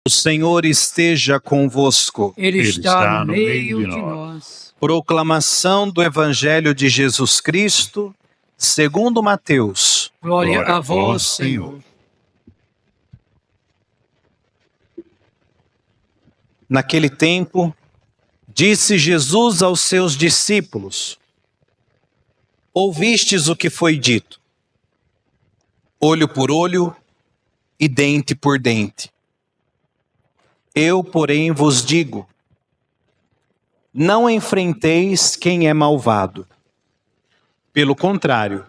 O Senhor esteja convosco. Ele está no meio de nós. Proclamação do Evangelho de Jesus Cristo, segundo Mateus. Glória a vós, Senhor. Naquele tempo, disse Jesus aos seus discípulos: ouvistes o que foi dito, olho por olho e dente por dente. Eu, porém, vos digo, não enfrenteis quem é malvado. Pelo contrário,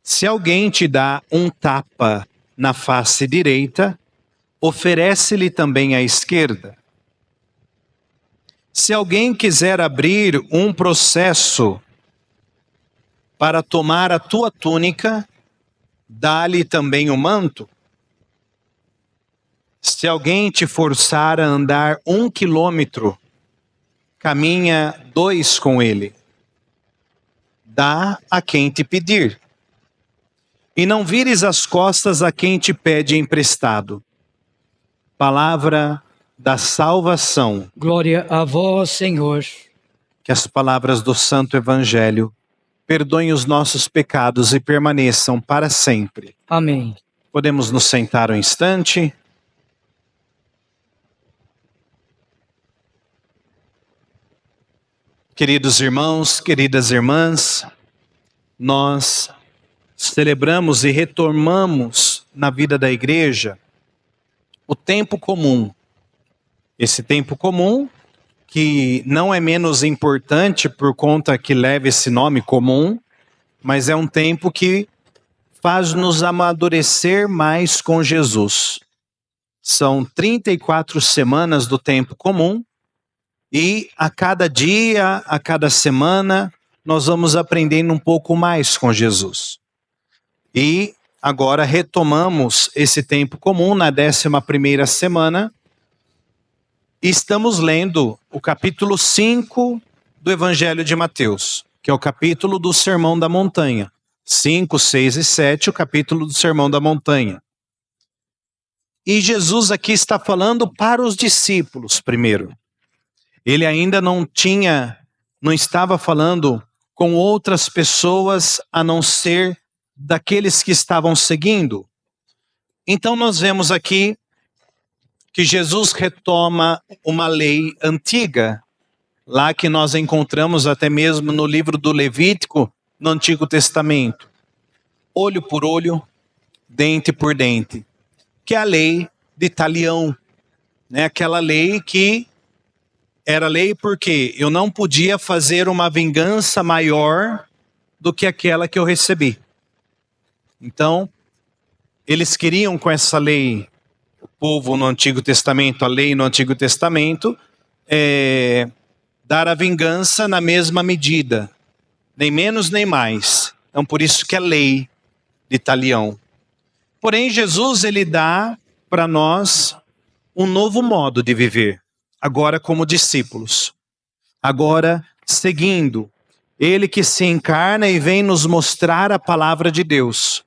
se alguém te dá um tapa na face direita, oferece-lhe também a esquerda. Se alguém quiser abrir um processo para tomar a tua túnica, dá-lhe também o manto. Se alguém te forçar a andar 1 quilômetro, caminha 2 com ele. Dá a quem te pedir. E não vires as costas a quem te pede emprestado. Palavra da salvação. Glória a vós, Senhor. Que as palavras do Santo Evangelho perdoem os nossos pecados e permaneçam para sempre. Amém. Podemos nos sentar um instante. Queridos irmãos, queridas irmãs, nós celebramos e retomamos na vida da igreja o tempo comum. Esse tempo comum que não é menos importante por conta que leva esse nome comum, mas é um tempo que faz-nos amadurecer mais com Jesus. São 34 semanas do tempo comum e a cada dia, a cada semana, nós vamos aprendendo um pouco mais com Jesus. E agora retomamos esse tempo comum na 11ª semana. E estamos lendo o capítulo 5 do Evangelho de Mateus, que é o capítulo do Sermão da Montanha. 5, 6 e 7, o capítulo do Sermão da Montanha. E Jesus aqui está falando para os discípulos primeiro. Ele ainda não estava falando com outras pessoas a não ser daqueles que estavam seguindo. Então nós vemos aqui que Jesus retoma uma lei antiga, lá que nós encontramos até mesmo no livro do Levítico, no Antigo Testamento. Olho por olho, dente por dente, que é a lei de talião, né? Aquela lei que era lei porque eu não podia fazer uma vingança maior do que aquela que eu recebi. Então, eles queriam com essa lei, o povo no Antigo Testamento, a lei no Antigo Testamento, dar a vingança na mesma medida, nem menos nem mais. Então, por isso que é lei de talião. Porém, Jesus, ele dá para nós um novo modo de viver. Agora como discípulos, agora seguindo, ele que se encarna e vem nos mostrar a palavra de Deus,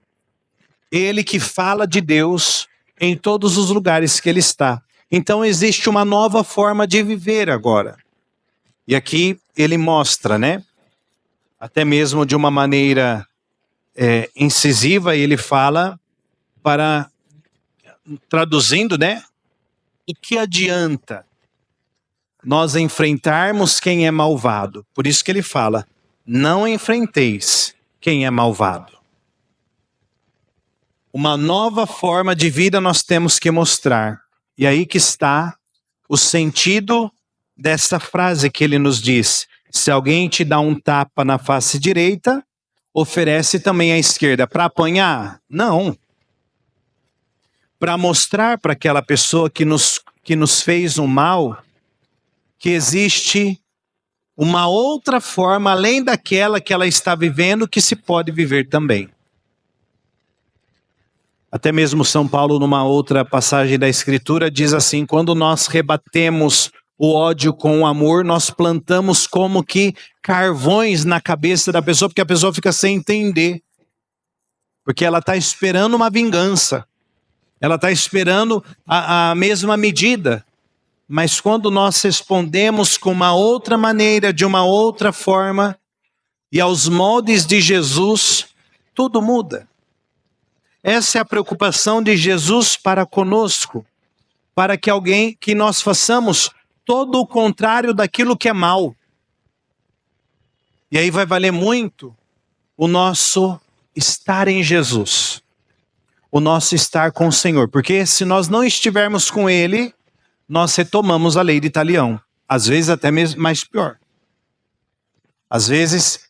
ele que fala de Deus em todos os lugares que ele está. Então existe uma nova forma de viver agora, e aqui ele mostra, né, até mesmo de uma maneira incisiva, ele fala traduzindo, né, o que adianta nós enfrentarmos quem é malvado. Por isso que ele fala, não enfrenteis quem é malvado. Uma nova forma de vida nós temos que mostrar. E aí que está o sentido dessa frase que ele nos diz. Se alguém te dá um tapa na face direita, oferece também a esquerda. Para apanhar? Não. Para mostrar para aquela pessoa que nos fez um mal, que existe uma outra forma, além daquela que ela está vivendo, que se pode viver também. Até mesmo São Paulo, numa outra passagem da Escritura, diz assim, quando nós rebatemos o ódio com o amor, nós plantamos como que carvões na cabeça da pessoa, porque a pessoa fica sem entender. Porque ela está esperando uma vingança. Ela está esperando a mesma medida. Mas quando nós respondemos com uma outra maneira, de uma outra forma, e aos moldes de Jesus, tudo muda. Essa é a preocupação de Jesus para conosco, para que nós façamos todo o contrário daquilo que é mal. E aí vai valer muito o nosso estar em Jesus, o nosso estar com o Senhor, porque se nós não estivermos com Ele, nós retomamos a lei de Talião, às vezes até mesmo mais pior. Às vezes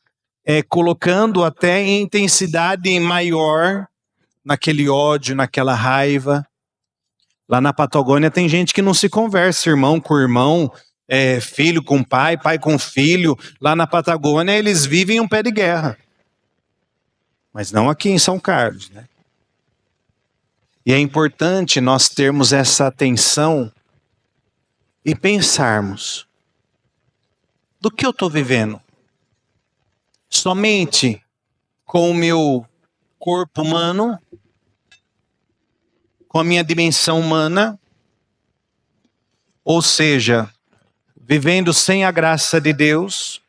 colocando até em intensidade maior naquele ódio, naquela raiva. Lá na Patagônia tem gente que não se conversa, irmão com irmão, filho com pai, pai com filho. Lá na Patagônia eles vivem um pé de guerra. Mas não aqui em São Carlos, né? E é importante nós termos essa atenção e pensarmos: do que eu estou vivendo? Somente com o meu corpo humano, com a minha dimensão humana, ou seja, vivendo sem a graça de Deus,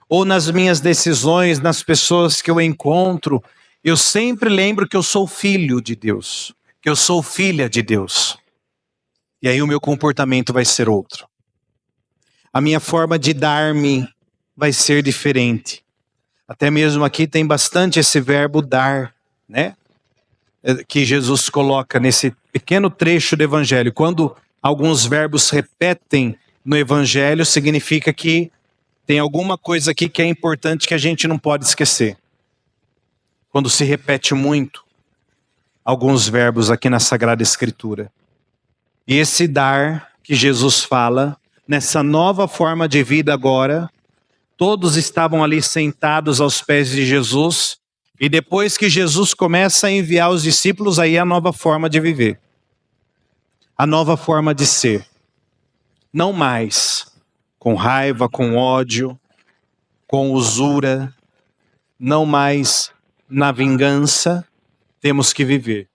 ou nas minhas decisões, nas pessoas que eu encontro, eu sempre lembro que eu sou filho de Deus, que eu sou filha de Deus. E aí o meu comportamento vai ser outro. A minha forma de dar-me vai ser diferente. Até mesmo aqui tem bastante esse verbo dar, né? Que Jesus coloca nesse pequeno trecho do Evangelho. Quando alguns verbos repetem no Evangelho, significa que tem alguma coisa aqui que é importante que a gente não pode esquecer. Quando se repete muito alguns verbos aqui na Sagrada Escritura. E esse dar que Jesus fala, nessa nova forma de vida agora, todos estavam ali sentados aos pés de Jesus, e depois que Jesus começa a enviar os discípulos, aí é a nova forma de viver. A nova forma de ser. Não mais com raiva, com ódio, com usura, não mais na vingança, temos que viver.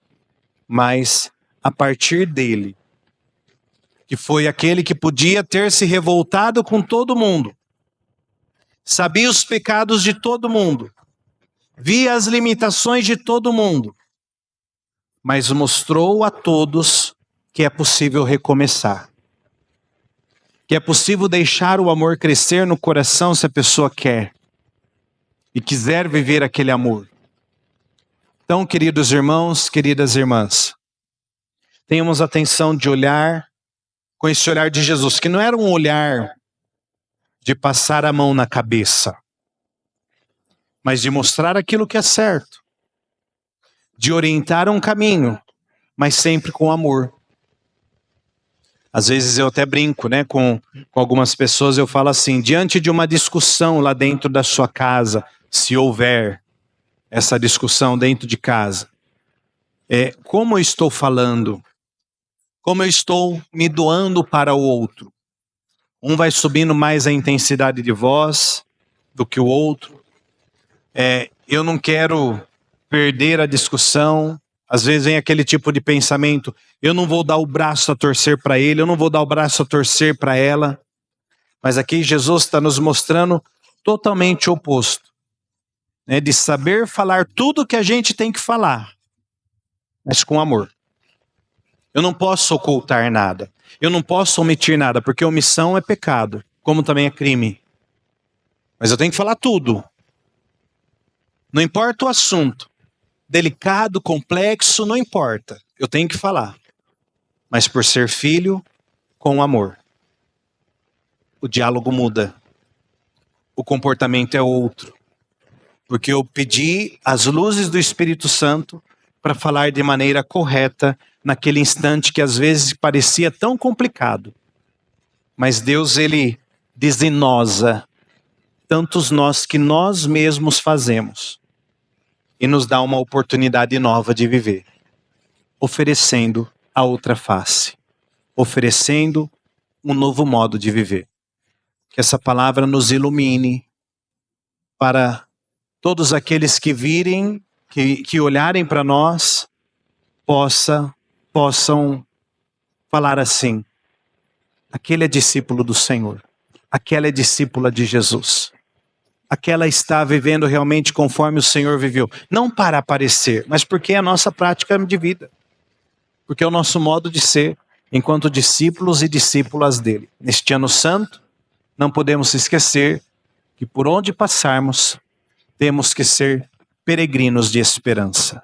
Mas a partir dele, que foi aquele que podia ter se revoltado com todo mundo, sabia os pecados de todo mundo, via as limitações de todo mundo, mas mostrou a todos que é possível recomeçar. Que é possível deixar o amor crescer no coração se a pessoa quer e quiser viver aquele amor. Então, queridos irmãos, queridas irmãs, tenhamos atenção de olhar com esse olhar de Jesus, que não era um olhar de passar a mão na cabeça, mas de mostrar aquilo que é certo, de orientar um caminho, mas sempre com amor. Às vezes eu até brinco, né, com algumas pessoas, eu falo assim, diante de uma discussão lá dentro da sua casa, se houver essa discussão dentro de casa, como eu estou falando, como eu estou me doando para o outro. Um vai subindo mais a intensidade de voz do que o outro. Eu não quero perder a discussão. Às vezes vem aquele tipo de pensamento, eu não vou dar o braço a torcer para ele, eu não vou dar o braço a torcer para ela. Mas aqui Jesus está nos mostrando totalmente o oposto. Né, de saber falar tudo o que a gente tem que falar, mas com amor. Eu não posso ocultar nada. Eu não posso omitir nada, porque omissão é pecado, como também é crime. Mas eu tenho que falar tudo. Não importa o assunto. Delicado, complexo, não importa. Eu tenho que falar. Mas por ser filho, com amor. O diálogo muda. O comportamento é outro. Porque eu pedi as luzes do Espírito Santo para falar de maneira correta naquele instante que às vezes parecia tão complicado. Mas Deus, ele desenosa tantos nós que nós mesmos fazemos e nos dá uma oportunidade nova de viver, oferecendo a outra face, oferecendo um novo modo de viver. Que essa palavra nos ilumine para todos aqueles que virem, que olharem para nós possam falar assim: aquele é discípulo do Senhor, aquela é discípula de Jesus, aquela está vivendo realmente conforme o Senhor viveu. Não para aparecer, mas porque é a nossa prática de vida, porque é o nosso modo de ser enquanto discípulos e discípulas dele. Neste ano santo, não podemos esquecer que por onde passarmos, temos que ser peregrinos de esperança.